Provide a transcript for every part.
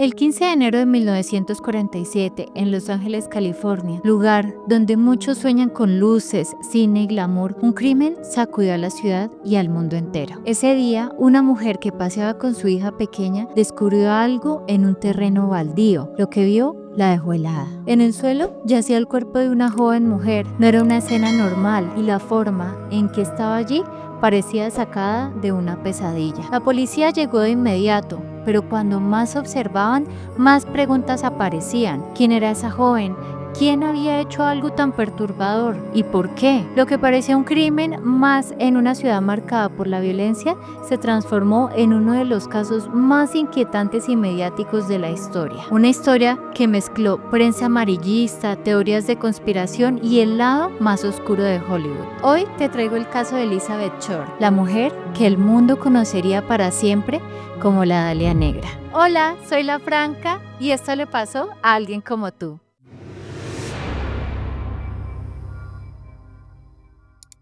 El 15 de enero de 1947, en Los Ángeles, California, lugar donde muchos sueñan con luces, cine y glamour, un crimen sacudió a la ciudad y al mundo entero. Ese día, una mujer que paseaba con su hija pequeña descubrió algo en un terreno baldío. Lo que vio la dejó helada. En el suelo yacía el cuerpo de una joven mujer. No era una escena normal y la forma en que estaba allí parecía sacada de una pesadilla. La policía llegó de inmediato, pero cuando más observaban, más preguntas aparecían. ¿Quién era esa joven? ¿Quién había hecho algo tan perturbador? ¿Y por qué? Lo que parecía un crimen más en una ciudad marcada por la violencia se transformó en uno de los casos más inquietantes y mediáticos de la historia. Una historia que mezcló prensa amarillista, teorías de conspiración y el lado más oscuro de Hollywood. Hoy te traigo el caso de Elizabeth Short, la mujer que el mundo conocería para siempre como la Dalia Negra. Hola, soy la Franca y esto le pasó a alguien como tú.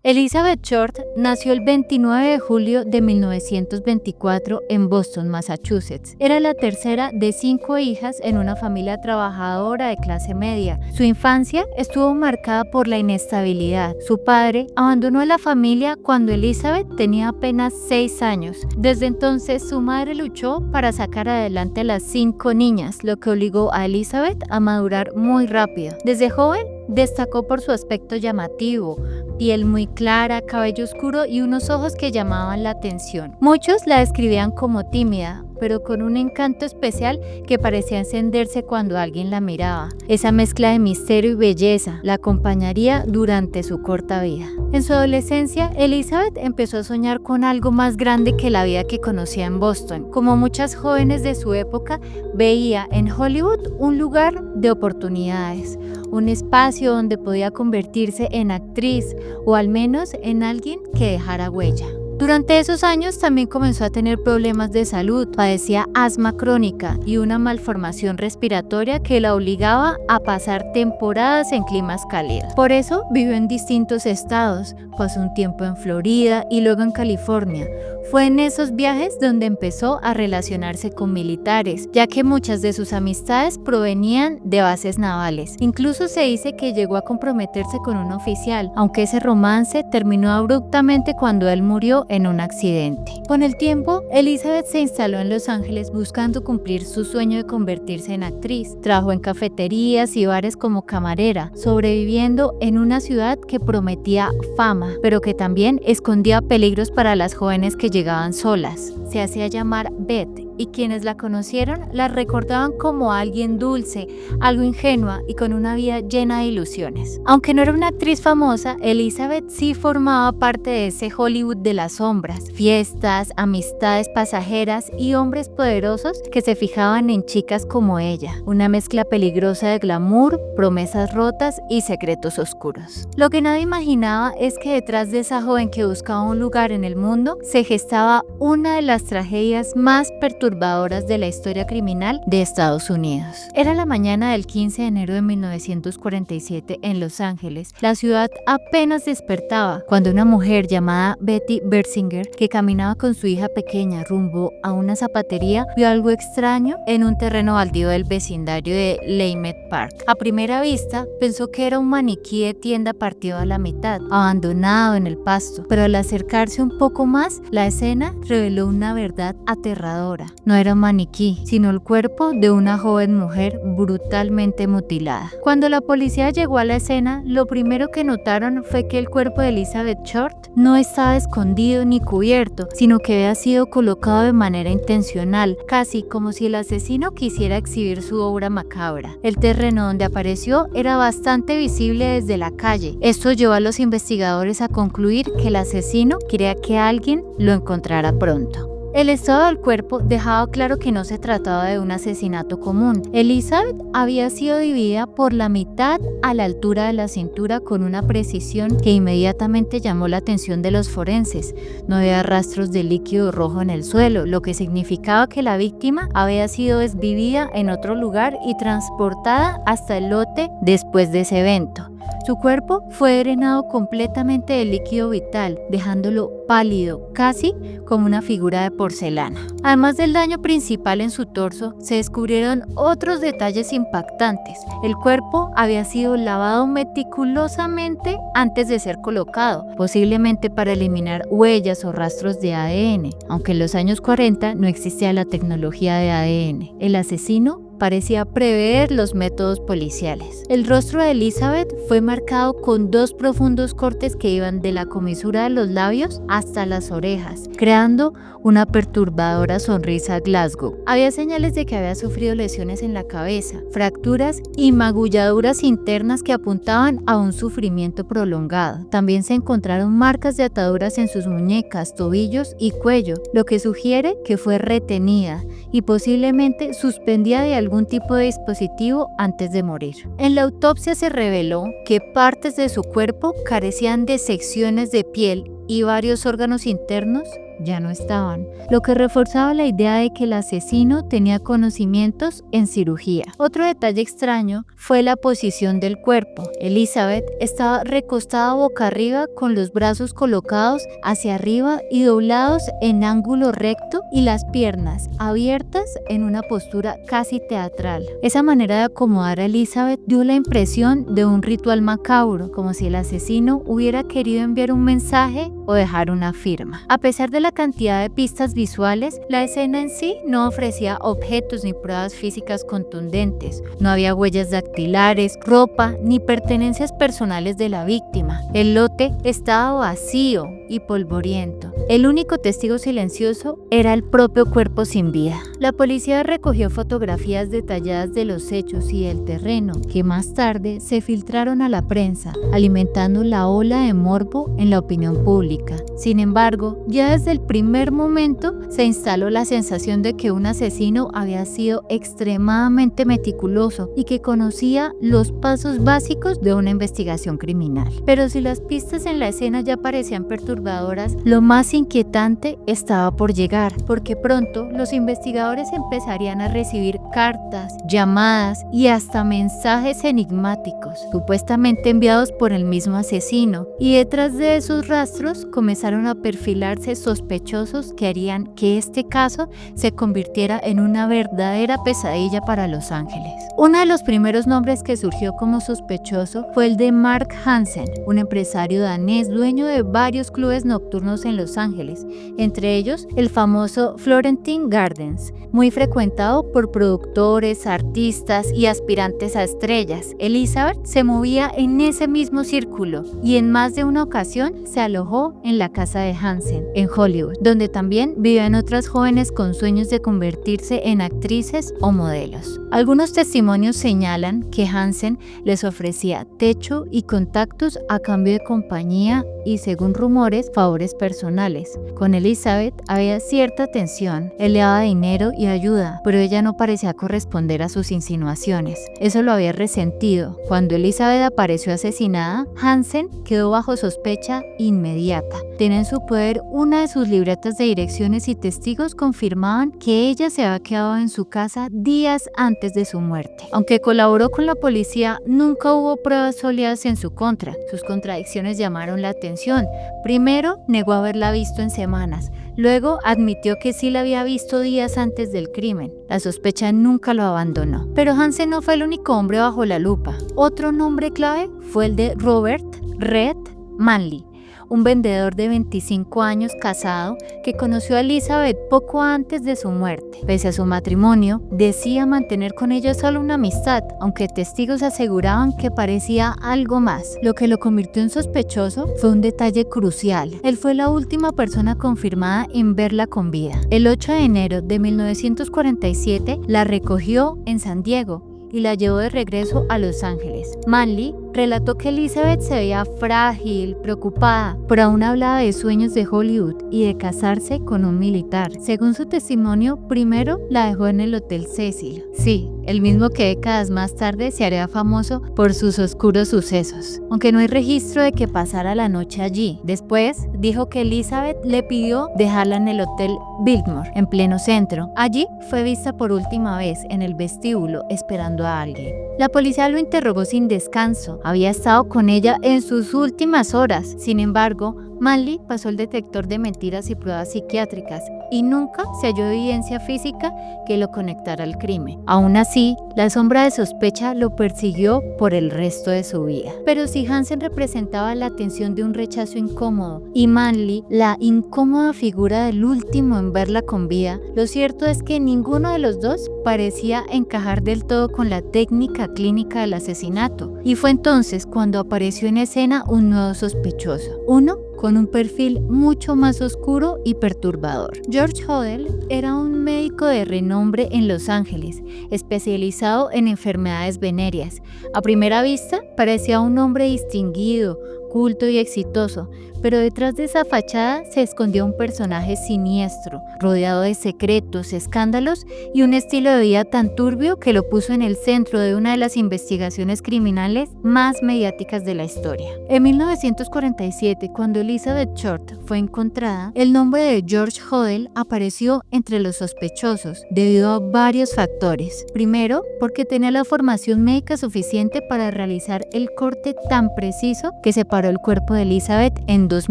Elizabeth Short nació el 29 de julio de 1924 en Boston, Massachusetts. Era la tercera de 5 hijas en una familia trabajadora de clase media. Su infancia estuvo marcada por la inestabilidad. Su padre abandonó a la familia cuando Elizabeth tenía apenas 6 años. Desde entonces, su madre luchó para sacar adelante a las 5 niñas, lo que obligó a Elizabeth a madurar muy rápido. Desde joven, destacó por su aspecto llamativo, piel muy clara, cabello oscuro y unos ojos que llamaban la atención. Muchos la describían como tímida, pero con un encanto especial que parecía encenderse cuando alguien la miraba. Esa mezcla de misterio y belleza la acompañaría durante su corta vida. En su adolescencia, Elizabeth empezó a soñar con algo más grande que la vida que conocía en Boston. Como muchas jóvenes de su época, veía en Hollywood un lugar de oportunidades, un espacio donde podía convertirse en actriz o al menos en alguien que dejara huella. Durante esos años también comenzó a tener problemas de salud, padecía asma crónica y una malformación respiratoria que la obligaba a pasar temporadas en climas cálidos. Por eso vivió en distintos estados, pasó un tiempo en Florida y luego en California. Fue en esos viajes donde empezó a relacionarse con militares, ya que muchas de sus amistades provenían de bases navales. Incluso se dice que llegó a comprometerse con un oficial, aunque ese romance terminó abruptamente cuando él murió en un accidente. Con el tiempo, Elizabeth se instaló en Los Ángeles buscando cumplir su sueño de convertirse en actriz. Trabajó en cafeterías y bares como camarera, sobreviviendo en una ciudad que prometía fama, pero que también escondía peligros para las jóvenes que llegaban solas. Se hacía llamar Beth y quienes la conocieron la recordaban como alguien dulce, algo ingenua y con una vida llena de ilusiones. Aunque no era una actriz famosa, Elizabeth sí formaba parte de ese Hollywood de las sombras, fiestas, amistades pasajeras y hombres poderosos que se fijaban en chicas como ella, una mezcla peligrosa de glamour, promesas rotas y secretos oscuros. Lo que nadie imaginaba es que detrás de esa joven que buscaba un lugar en el mundo se gestaba una de las tragedias más perturbadoras de la historia criminal de Estados Unidos. Era la mañana del 15 de enero de 1947 en Los Ángeles. La ciudad apenas despertaba cuando una mujer llamada Betty Bersinger, que caminaba con su hija pequeña rumbo a una zapatería, vio algo extraño en un terreno baldío del vecindario de Leimert Park. A primera vista pensó que era un maniquí de tienda partido a la mitad, abandonado en el pasto, pero al acercarse un poco más, la escena reveló una verdad aterradora. No era un maniquí, sino el cuerpo de una joven mujer brutalmente mutilada. Cuando la policía llegó a la escena, lo primero que notaron fue que el cuerpo de Elizabeth Short no estaba escondido ni cubierto, sino que había sido colocado de manera intencional, casi como si el asesino quisiera exhibir su obra macabra. El terreno donde apareció era bastante visible desde la calle. Esto llevó a los investigadores a concluir que el asesino quería que alguien lo encontrara pronto. El estado del cuerpo dejaba claro que no se trataba de un asesinato común. Elizabeth había sido dividida por la mitad a la altura de la cintura con una precisión que inmediatamente llamó la atención de los forenses. No había rastros de líquido rojo en el suelo, lo que significaba que la víctima había sido desvivida en otro lugar y transportada hasta el lote después de ese evento. Su cuerpo fue drenado completamente de líquido vital, dejándolo pálido, casi como una figura de porcelana. Además del daño principal en su torso, se descubrieron otros detalles impactantes. El cuerpo había sido lavado meticulosamente antes de ser colocado, posiblemente para eliminar huellas o rastros de ADN, aunque en los años 40 no existía la tecnología de ADN. El asesino parecía prever los métodos policiales. El rostro de Elizabeth fue marcado con 2 profundos cortes que iban de la comisura de los labios hasta las orejas, creando una perturbadora sonrisa Glasgow. Había señales de que había sufrido lesiones en la cabeza, fracturas y magulladuras internas que apuntaban a un sufrimiento prolongado. También se encontraron marcas de ataduras en sus muñecas, tobillos y cuello, lo que sugiere que fue retenida y posiblemente suspendida de algún tipo de dispositivo antes de morir. En la autopsia se reveló que partes de su cuerpo carecían de secciones de piel y varios órganos internos ya no estaban, lo que reforzaba la idea de que el asesino tenía conocimientos en cirugía. Otro detalle extraño fue la posición del cuerpo. Elizabeth estaba recostada boca arriba con los brazos colocados hacia arriba y doblados en ángulo recto y las piernas abiertas en una postura casi teatral. Esa manera de acomodar a Elizabeth dio la impresión de un ritual macabro, como si el asesino hubiera querido enviar un mensaje o dejar una firma. A pesar de la cantidad de pistas visuales, la escena en sí no ofrecía objetos ni pruebas físicas contundentes. No había huellas dactilares, ropa ni pertenencias personales de la víctima. El lote estaba vacío y polvoriento. El único testigo silencioso era el propio cuerpo sin vida. La policía recogió fotografías detalladas de los hechos y del terreno, que más tarde se filtraron a la prensa, alimentando la ola de morbo en la opinión pública. Sin embargo, ya desde el primer momento se instaló la sensación de que un asesino había sido extremadamente meticuloso y que conocía los pasos básicos de una investigación criminal. Pero si las pistas en la escena ya parecían perturbadoras, lo más inquietante estaba por llegar, porque pronto los investigadores empezarían a recibir cartas, llamadas y hasta mensajes enigmáticos, supuestamente enviados por el mismo asesino, y detrás de esos rastros comenzaron a perfilarse sospechosos que harían que este caso se convirtiera en una verdadera pesadilla para Los Ángeles. Uno de los primeros nombres que surgió como sospechoso fue el de Mark Hansen, un empresario danés dueño de varios clubes nocturnos en Los Ángeles, entre ellos el famoso Florentine Gardens, muy frecuentado por productores, artistas y aspirantes a estrellas. Elizabeth se movía en ese mismo círculo y en más de una ocasión se alojó en la casa de Hansen, en Hollywood, donde también vivían otras jóvenes con sueños de convertirse en actrices o modelos. Algunos testimonios señalan que Hansen les ofrecía techo y contactos a cambio de compañía y, según rumores, favores personales. Con Elizabeth había cierta tensión, él le daba dinero y ayuda, pero ella no parecía corresponder a sus insinuaciones. Eso lo había resentido. Cuando Elizabeth apareció asesinada, Hansen quedó bajo sospecha inmediata. Tenía en su poder una de sus libretas de direcciones y testigos confirmaban que ella se había quedado en su casa días antes de su muerte. Aunque colaboró con la policía, nunca hubo pruebas sólidas en su contra. Sus contradicciones llamaron la atención. Primero, negó haberla visto en semanas. Luego, admitió que sí la había visto días antes del crimen. La sospecha nunca lo abandonó. Pero Hansen no fue el único hombre bajo la lupa. Otro nombre clave fue el de Robert Red Manley, un vendedor de 25 años casado que conoció a Elizabeth poco antes de su muerte. Pese a su matrimonio, decía mantener con ella solo una amistad, aunque testigos aseguraban que parecía algo más. Lo que lo convirtió en sospechoso fue un detalle crucial. Él fue la última persona confirmada en verla con vida. El 8 de enero de 1947 la recogió en San Diego y la llevó de regreso a Los Ángeles. Manley relató que Elizabeth se veía frágil, preocupada, pero aún hablaba de sueños de Hollywood y de casarse con un militar. Según su testimonio, primero la dejó en el Hotel Cecil, sí, el mismo que décadas más tarde se haría famoso por sus oscuros sucesos, aunque no hay registro de que pasara la noche allí. Después, dijo que Elizabeth le pidió dejarla en el Hotel Biltmore, en pleno centro. Allí fue vista por última vez en el vestíbulo esperando a alguien. La policía lo interrogó sin descanso. Había estado con ella en sus últimas horas. Sin embargo, Manley pasó el detector de mentiras y pruebas psiquiátricas y nunca se halló evidencia física que lo conectara al crimen. Aún así, la sombra de sospecha lo persiguió por el resto de su vida. Pero si Hansen representaba la tensión de un rechazo incómodo y Manley la incómoda figura del último en verla con vida, lo cierto es que ninguno de los dos parecía encajar del todo con la técnica clínica del asesinato. Y fue entonces cuando apareció en escena un nuevo sospechoso, uno con un perfil mucho más oscuro y perturbador. George Hodel era un médico de renombre en Los Ángeles, especializado en enfermedades venéreas. A primera vista, parecía un hombre distinguido, culto y exitoso, pero detrás de esa fachada se escondía un personaje siniestro, rodeado de secretos, escándalos y un estilo de vida tan turbio que lo puso en el centro de una de las investigaciones criminales más mediáticas de la historia. En 1947, cuando Elizabeth Short fue encontrada, el nombre de George Hodel apareció entre los sospechosos debido a varios factores. Primero, porque tenía la formación médica suficiente para realizar el corte tan preciso que separó el cuerpo de Elizabeth en dos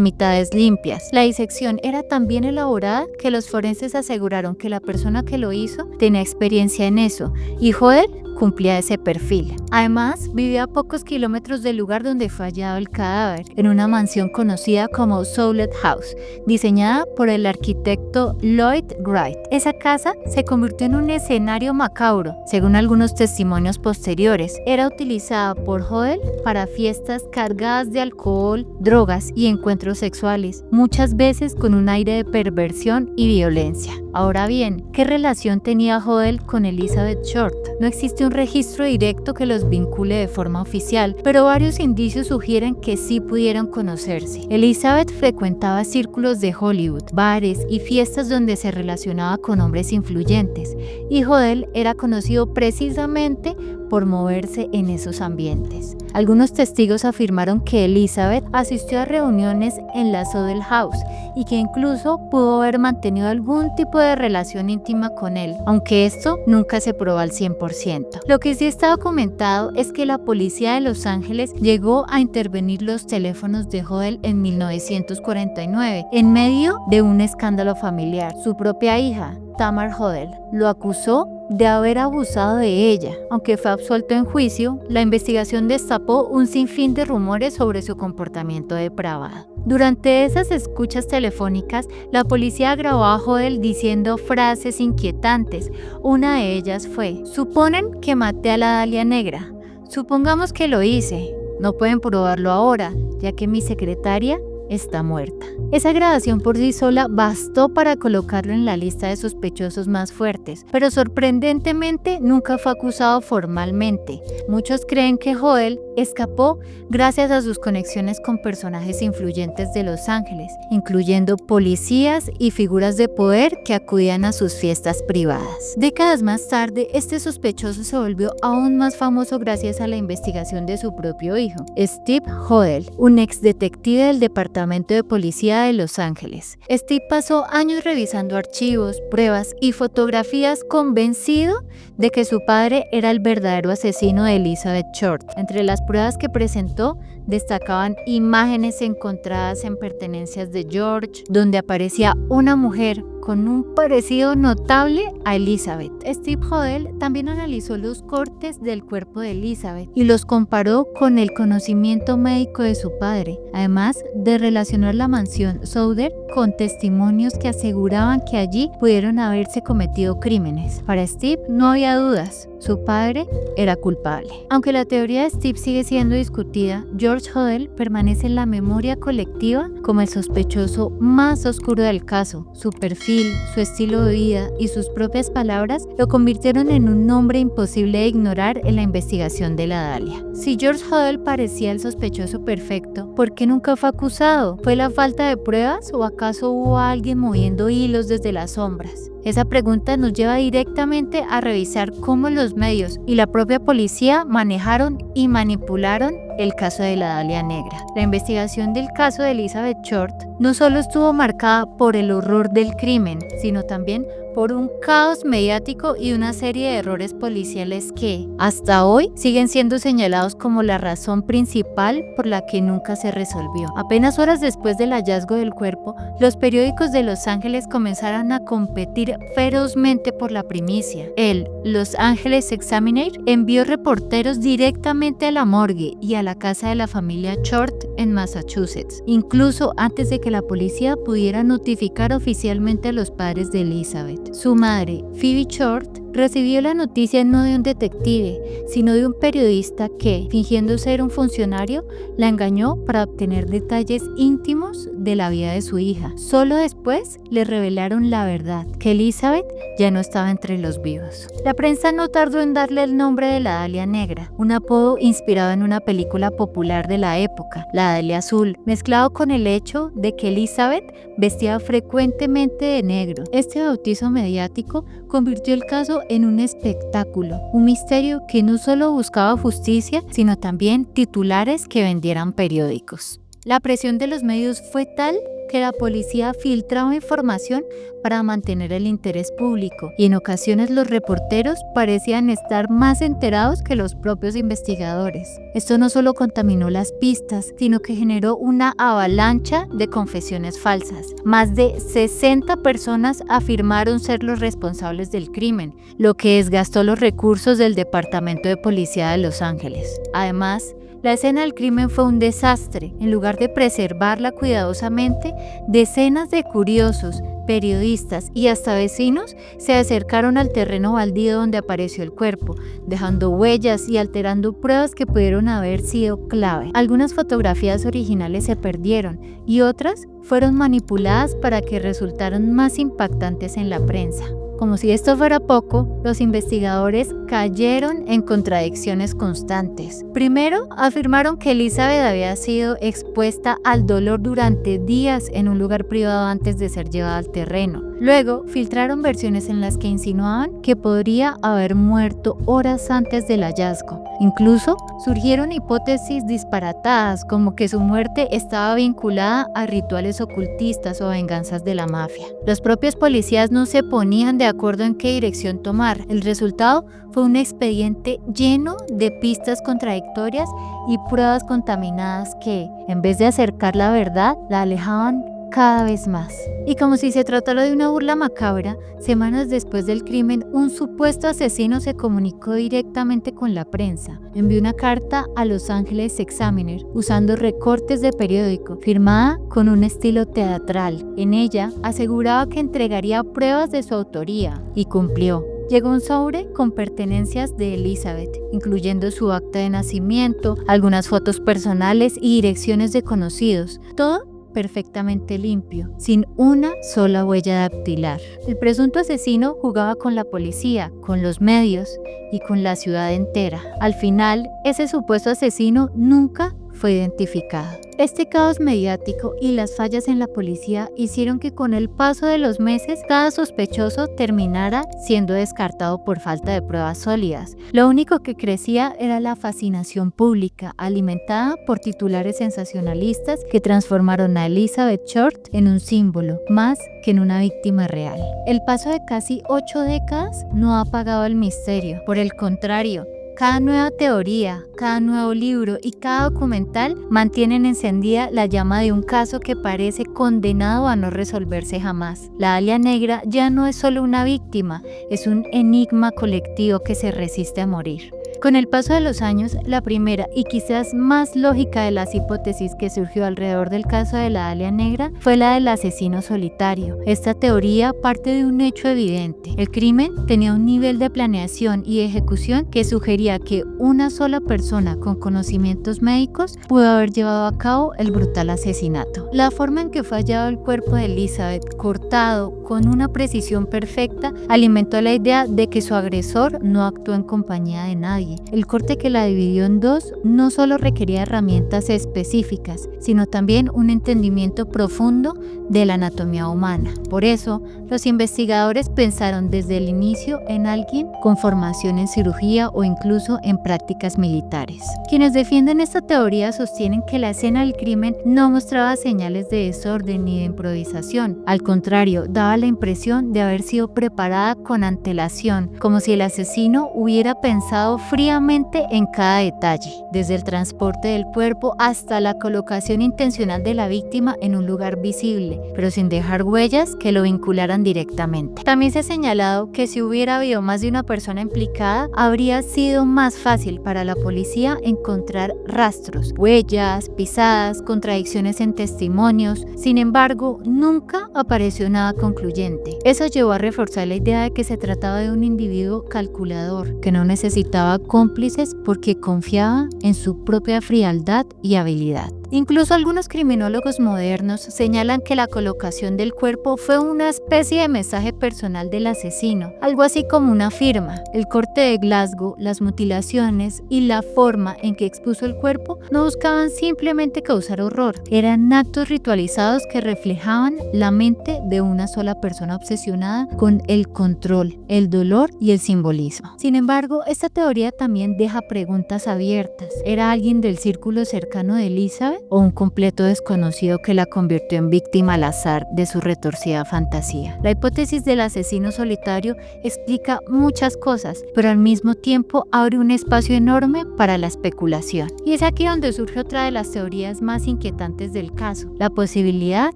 mitades limpias. La disección era tan bien elaborada que los forenses aseguraron que la persona que lo hizo tenía experiencia en eso, y Hodel cumplía ese perfil. Además, vivía a pocos kilómetros del lugar donde fue hallado el cadáver, en una mansión conocida como Souled House, diseñada por el arquitecto Lloyd Wright. Esa casa se convirtió en un escenario macabro. Según algunos testimonios posteriores, era utilizada por Hodel para fiestas cargadas de alcohol, drogas y encuentros sexuales, muchas veces con un aire de perversión y violencia. Ahora bien, ¿qué relación tenía Hodel con Elizabeth Short? No existe un registro directo que los vincule de forma oficial, pero varios indicios sugieren que sí pudieron conocerse. Elizabeth frecuentaba círculos de Hollywood, bares y fiestas donde se relacionaba con hombres influyentes, y Hodel era conocido precisamente por moverse en esos ambientes. Algunos testigos afirmaron que Elizabeth asistió a reuniones en la Souled House y que incluso pudo haber mantenido algún tipo de relación íntima con él, aunque esto nunca se probó al 100%. Lo que sí está documentado es que la policía de Los Ángeles llegó a intervenir los teléfonos de Hodel en 1949 en medio de un escándalo familiar. Su propia hija, Tamar Hodel, lo acusó de haber abusado de ella. Aunque fue absuelto en juicio, la investigación destapó un sinfín de rumores sobre su comportamiento depravado. Durante esas escuchas telefónicas, la policía grabó a Hodel diciendo frases inquietantes. Una de ellas fue: "Suponen que maté a la Dalia Negra. Supongamos que lo hice. No pueden probarlo ahora, ya que mi secretaria está muerta". Esa grabación por sí sola bastó para colocarlo en la lista de sospechosos más fuertes, pero sorprendentemente nunca fue acusado formalmente. Muchos creen que Hodel escapó gracias a sus conexiones con personajes influyentes de Los Ángeles, incluyendo policías y figuras de poder que acudían a sus fiestas privadas. Décadas más tarde, este sospechoso se volvió aún más famoso gracias a la investigación de su propio hijo, Steve Hodel, un ex detective del Departamento de Policía de Los Ángeles. Steve pasó años revisando archivos, pruebas y fotografías, convencido de que su padre era el verdadero asesino de Elizabeth Short. Entre las pruebas que presentó destacaban imágenes encontradas en pertenencias de George, donde aparecía una mujer con un parecido notable a Elizabeth. Steve Hodel también analizó los cortes del cuerpo de Elizabeth y los comparó con el conocimiento médico de su padre, además de relacionar la mansión Souled con testimonios que aseguraban que allí pudieron haberse cometido crímenes. Para Steve no había dudas, su padre era culpable. Aunque la teoría de Steve sigue siendo discutida, George Hodel permanece en la memoria colectiva como el sospechoso más oscuro del caso. Su perfil, su estilo de vida y sus propias palabras lo convirtieron en un nombre imposible de ignorar en la investigación de la Dalia. Si George Hodel parecía el sospechoso perfecto, ¿por qué nunca fue acusado? ¿Fue la falta de pruebas o acaso hubo alguien moviendo hilos desde las sombras? Esa pregunta nos lleva directamente a revisar cómo los medios y la propia policía manejaron y manipularon el caso de la Dalia Negra. La investigación del caso de Elizabeth Short no solo estuvo marcada por el horror del crimen, sino también por un caos mediático y una serie de errores policiales que, hasta hoy, siguen siendo señalados como la razón principal por la que nunca se resolvió. Apenas horas después del hallazgo del cuerpo, los periódicos de Los Ángeles comenzaron a competir ferozmente por la primicia. El Los Angeles Examiner envió reporteros directamente a la morgue y a la casa de la familia Short en Massachusetts, incluso antes de que la policía pudiera notificar oficialmente a los padres de Elizabeth. Su madre, Phoebe Short, recibió la noticia no de un detective, sino de un periodista que, fingiendo ser un funcionario, la engañó para obtener detalles íntimos de la vida de su hija. Solo después le revelaron la verdad, que Elizabeth ya no estaba entre los vivos. La prensa no tardó en darle el nombre de la Dalia Negra, un apodo inspirado en una película popular de la época, La Dalia Azul, mezclado con el hecho de que Elizabeth vestía frecuentemente de negro. Este bautizo mediático convirtió el caso en un espectáculo, un misterio que no solo buscaba justicia, sino también titulares que vendieran periódicos. La presión de los medios fue tal que la policía filtraba información para mantener el interés público y en ocasiones los reporteros parecían estar más enterados que los propios investigadores. Esto no solo contaminó las pistas, sino que generó una avalancha de confesiones falsas. Más de 60 personas afirmaron ser los responsables del crimen, lo que desgastó los recursos del Departamento de Policía de Los Ángeles. Además, la escena del crimen fue un desastre. En lugar de preservarla cuidadosamente, decenas de curiosos, periodistas y hasta vecinos se acercaron al terreno baldío donde apareció el cuerpo, dejando huellas y alterando pruebas que pudieron haber sido clave. Algunas fotografías originales se perdieron y otras fueron manipuladas para que resultaran más impactantes en la prensa. Como si esto fuera poco, los investigadores cayeron en contradicciones constantes. Primero, afirmaron que Elizabeth había sido expuesta al dolor durante días en un lugar privado antes de ser llevada al terreno. Luego, filtraron versiones en las que insinuaban que podría haber muerto horas antes del hallazgo. Incluso surgieron hipótesis disparatadas como que su muerte estaba vinculada a rituales ocultistas o venganzas de la mafia. Los propios policías no se ponían de acuerdo en qué dirección tomar. El resultado fue un expediente lleno de pistas contradictorias y pruebas contaminadas que, en vez de acercar la verdad, la alejaban cada vez más. Y como si se tratara de una burla macabra, semanas después del crimen, un supuesto asesino se comunicó directamente con la prensa. Envió una carta a Los Angeles Examiner usando recortes de periódico, firmada con un estilo teatral. En ella aseguraba que entregaría pruebas de su autoría y cumplió. Llegó un sobre con pertenencias de Elizabeth, incluyendo su acta de nacimiento, algunas fotos personales y direcciones de conocidos. Todo perfectamente limpio, sin una sola huella dactilar. El presunto asesino jugaba con la policía, con los medios y con la ciudad entera. Al final, ese supuesto asesino nunca fue identificado. Este caos mediático y las fallas en la policía hicieron que con el paso de los meses cada sospechoso terminara siendo descartado por falta de pruebas sólidas. Lo único que crecía era la fascinación pública, alimentada por titulares sensacionalistas que transformaron a Elizabeth Short en un símbolo, más que en una víctima real. El paso de casi 8 décadas no ha apagado el misterio. Por el contrario, cada nueva teoría, cada nuevo libro y cada documental mantienen encendida la llama de un caso que parece condenado a no resolverse jamás. La Dalia Negra ya no es solo una víctima, es un enigma colectivo que se resiste a morir. Con el paso de los años, la primera y quizás más lógica de las hipótesis que surgió alrededor del caso de la Dalia Negra fue la del asesino solitario. Esta teoría parte de un hecho evidente. El crimen tenía un nivel de planeación y ejecución que sugería que una sola persona con conocimientos médicos pudo haber llevado a cabo el brutal asesinato. La forma en que fue hallado el cuerpo de Elizabeth, cortado con una precisión perfecta, alimentó la idea de que su agresor no actuó en compañía de nadie. Peggy. El corte que la dividió en dos no solo requería herramientas específicas, sino también un entendimiento profundo de la anatomía humana. Por eso, los investigadores pensaron desde el inicio en alguien con formación en cirugía o incluso en prácticas militares. Quienes defienden esta teoría sostienen que la escena del crimen no mostraba señales de desorden ni de improvisación. Al contrario, daba la impresión de haber sido preparada con antelación, como si el asesino hubiera pensado fríamente en cada detalle, desde el transporte del cuerpo hasta la colocación intencional de la víctima en un lugar visible, pero sin dejar huellas que lo vincularan directamente. También se ha señalado que si hubiera habido más de una persona implicada, habría sido más fácil para la policía encontrar rastros, huellas, pisadas, contradicciones en testimonios. Sin embargo, nunca apareció nada concluyente. Eso llevó a reforzar la idea de que se trataba de un individuo calculador, que no necesitaba cómplices porque confiaba en su propia frialdad y habilidad. Incluso algunos criminólogos modernos señalan que la colocación del cuerpo fue una especie de mensaje personal del asesino, algo así como una firma. El corte de Glasgow, las mutilaciones y la forma en que expuso el cuerpo no buscaban simplemente causar horror, eran actos ritualizados que reflejaban la mente de una sola persona obsesionada con el control, el dolor y el simbolismo. Sin embargo, esta teoría también deja preguntas abiertas. ¿Era alguien del círculo cercano de Elizabeth o un completo desconocido que la convirtió en víctima al azar de su retorcida fantasía? La hipótesis del asesino solitario explica muchas cosas, pero al mismo tiempo abre un espacio enorme para la especulación. Y es aquí donde surge otra de las teorías más inquietantes del caso, la posibilidad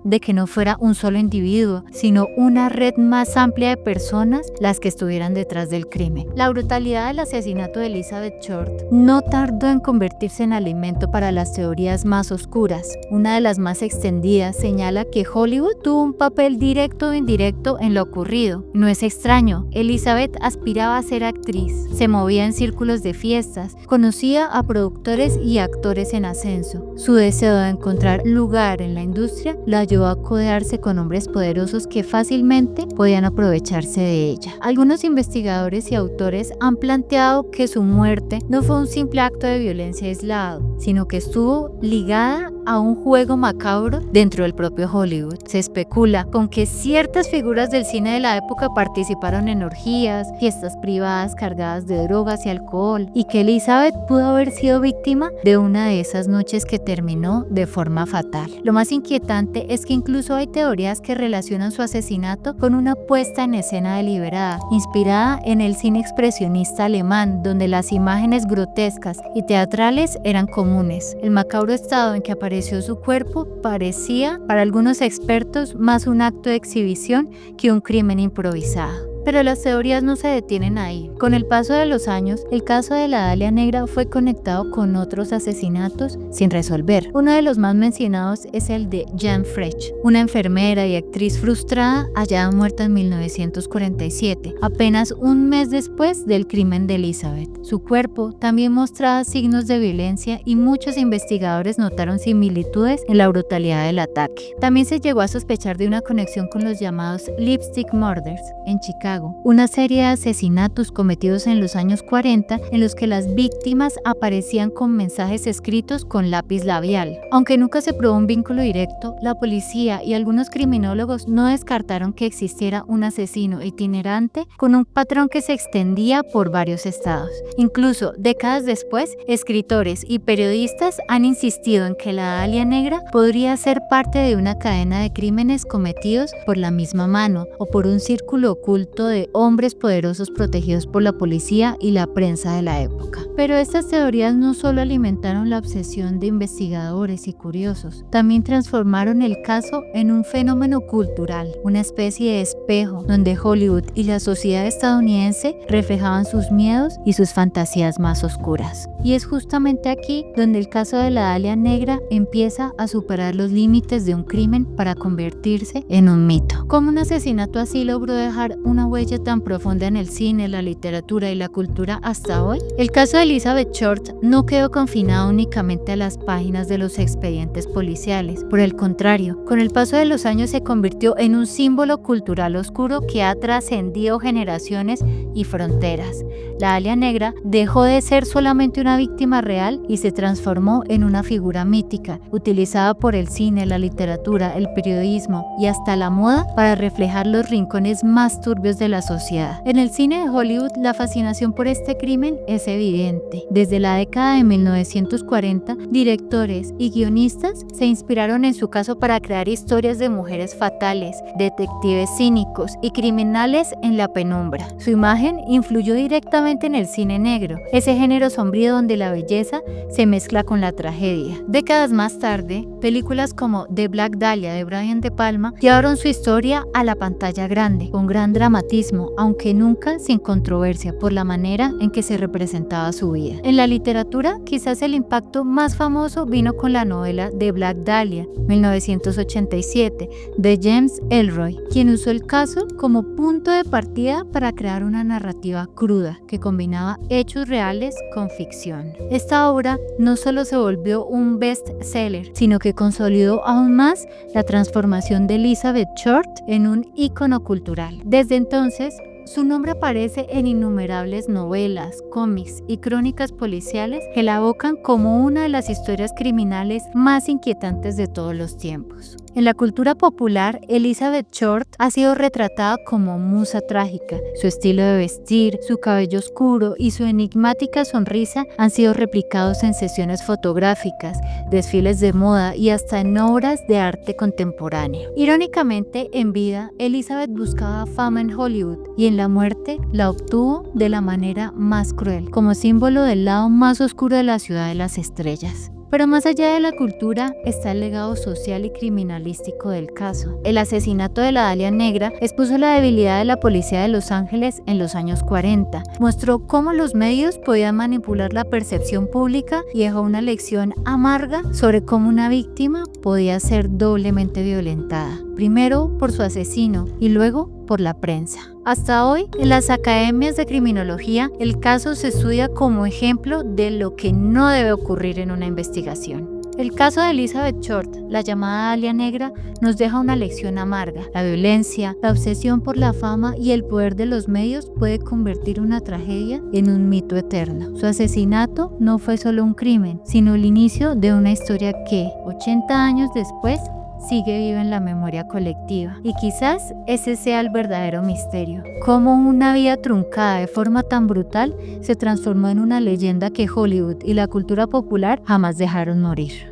de que no fuera un solo individuo, sino una red más amplia de personas las que estuvieran detrás del crimen. La brutalidad del asesinato de Elizabeth Short no tardó en convertirse en alimento para las teorías más oscuras. Una de las más extendidas señala que Hollywood tuvo un papel directo o indirecto en lo ocurrido. No es extraño, Elizabeth aspiraba a ser actriz, se movía en círculos de fiestas, conocía a productores y actores en ascenso. Su deseo de encontrar lugar en la industria la llevó a codearse con hombres poderosos que fácilmente podían aprovecharse de ella. Algunos investigadores y autores han planteado que su muerte no fue un simple acto de violencia aislado, sino que estuvo ligada a un juego macabro dentro del propio Hollywood. Se especula con que ciertas figuras del cine de la época participaron en orgías, fiestas privadas cargadas de drogas y alcohol, y que Elizabeth pudo haber sido víctima de una de esas noches que terminó de forma fatal. Lo más inquietante es que incluso hay teorías que relacionan su asesinato con una puesta en escena deliberada, inspirada en el cine expresionista alemán, donde las imágenes grotescas y teatrales eran comunes. El macabro estado en que apareció su cuerpo parecía, para algunos expertos, más un acto de exhibición que un crimen improvisado. Pero las teorías no se detienen ahí. Con el paso de los años, el caso de la Dalia Negra fue conectado con otros asesinatos sin resolver. Uno de los más mencionados es el de Jean Frech, una enfermera y actriz frustrada hallada muerta en 1947, apenas un mes después del crimen de Elizabeth. Su cuerpo también mostraba signos de violencia y muchos investigadores notaron similitudes en la brutalidad del ataque. También se llegó a sospechar de una conexión con los llamados Lipstick Murders en Chicago, una serie de asesinatos cometidos en los años 40 en los que las víctimas aparecían con mensajes escritos con lápiz labial. Aunque nunca se probó un vínculo directo, la policía y algunos criminólogos no descartaron que existiera un asesino itinerante con un patrón que se extendía por varios estados. Incluso décadas después, escritores y periodistas han insistido en que la Dalia Negra podría ser parte de una cadena de crímenes cometidos por la misma mano o por un círculo oculto de hombres poderosos protegidos por la policía y la prensa de la época. Pero estas teorías no solo alimentaron la obsesión de investigadores y curiosos, también transformaron el caso en un fenómeno cultural, una especie de espejo donde Hollywood y la sociedad estadounidense reflejaban sus miedos y sus fantasías más oscuras. Y es justamente aquí donde el caso de la Dalia Negra empieza a superar los límites de un crimen para convertirse en un mito. ¿Cómo un asesinato así logró dejar una huella tan profunda en el cine, la literatura y la cultura hasta hoy? El caso de Elizabeth Short no quedó confinado únicamente a las páginas de los expedientes policiales. Por el contrario, con el paso de los años se convirtió en un símbolo cultural oscuro que ha trascendido generaciones y fronteras. La Dalia Negra dejó de ser solamente una víctima real y se transformó en una figura mítica, utilizada por el cine, la literatura, el periodismo y hasta la moda para reflejar los rincones más turbios de la sociedad. En el cine de Hollywood, la fascinación por este crimen es evidente. Desde la década de 1940, directores y guionistas se inspiraron en su caso para crear historias de mujeres fatales, detectives cínicos y criminales en la penumbra. Su imagen influyó directamente en el cine negro, ese género sombrío donde la belleza se mezcla con la tragedia. Décadas más tarde, películas como The Black Dahlia de Brian De Palma llevaron su historia a la pantalla grande, con gran dramatismo, aunque nunca sin controversia por la manera en que se representaba su vida. En la literatura, quizás el impacto más famoso vino con la novela The Black Dahlia, 1987, de James Ellroy, quien usó el caso como punto de partida para crear una narrativa cruda que combinaba hechos reales con ficción. Esta obra no solo se volvió un bestseller, sino que consolidó aún más la transformación de Elizabeth Short en un ícono cultural. Desde entonces, su nombre aparece en innumerables novelas, cómics y crónicas policiales que la evocan como una de las historias criminales más inquietantes de todos los tiempos. En la cultura popular, Elizabeth Short ha sido retratada como musa trágica. Su estilo de vestir, su cabello oscuro y su enigmática sonrisa han sido replicados en sesiones fotográficas, desfiles de moda y hasta en obras de arte contemporáneo. Irónicamente, en vida, Elizabeth buscaba fama en Hollywood y en la muerte la obtuvo de la manera más cruel, como símbolo del lado más oscuro de la ciudad de las estrellas. Pero más allá de la cultura está el legado social y criminalístico del caso. El asesinato de la Dalia Negra expuso la debilidad de la policía de Los Ángeles en los años 40, mostró cómo los medios podían manipular la percepción pública y dejó una lección amarga sobre cómo una víctima podía ser doblemente violentada, primero por su asesino y luego por la prensa. Hasta hoy, en las academias de criminología, el caso se estudia como ejemplo de lo que no debe ocurrir en una investigación. El caso de Elizabeth Short, la llamada Dalia Negra, nos deja una lección amarga. La violencia, la obsesión por la fama y el poder de los medios puede convertir una tragedia en un mito eterno. Su asesinato no fue solo un crimen, sino el inicio de una historia que, 80 años después, sigue viva en la memoria colectiva. Y quizás ese sea el verdadero misterio. Cómo una vida truncada de forma tan brutal se transformó en una leyenda que Hollywood y la cultura popular jamás dejaron morir.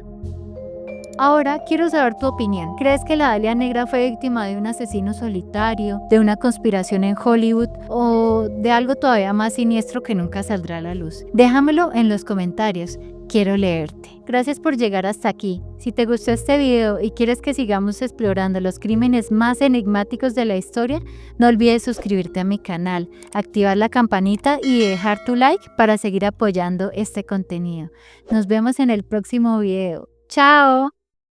Ahora quiero saber tu opinión. ¿Crees que la Dalia Negra fue víctima de un asesino solitario, de una conspiración en Hollywood o de algo todavía más siniestro que nunca saldrá a la luz? Déjamelo en los comentarios. Quiero leerte. Gracias por llegar hasta aquí. Si te gustó este video y quieres que sigamos explorando los crímenes más enigmáticos de la historia, no olvides suscribirte a mi canal, activar la campanita y dejar tu like para seguir apoyando este contenido. Nos vemos en el próximo video. ¡Chao!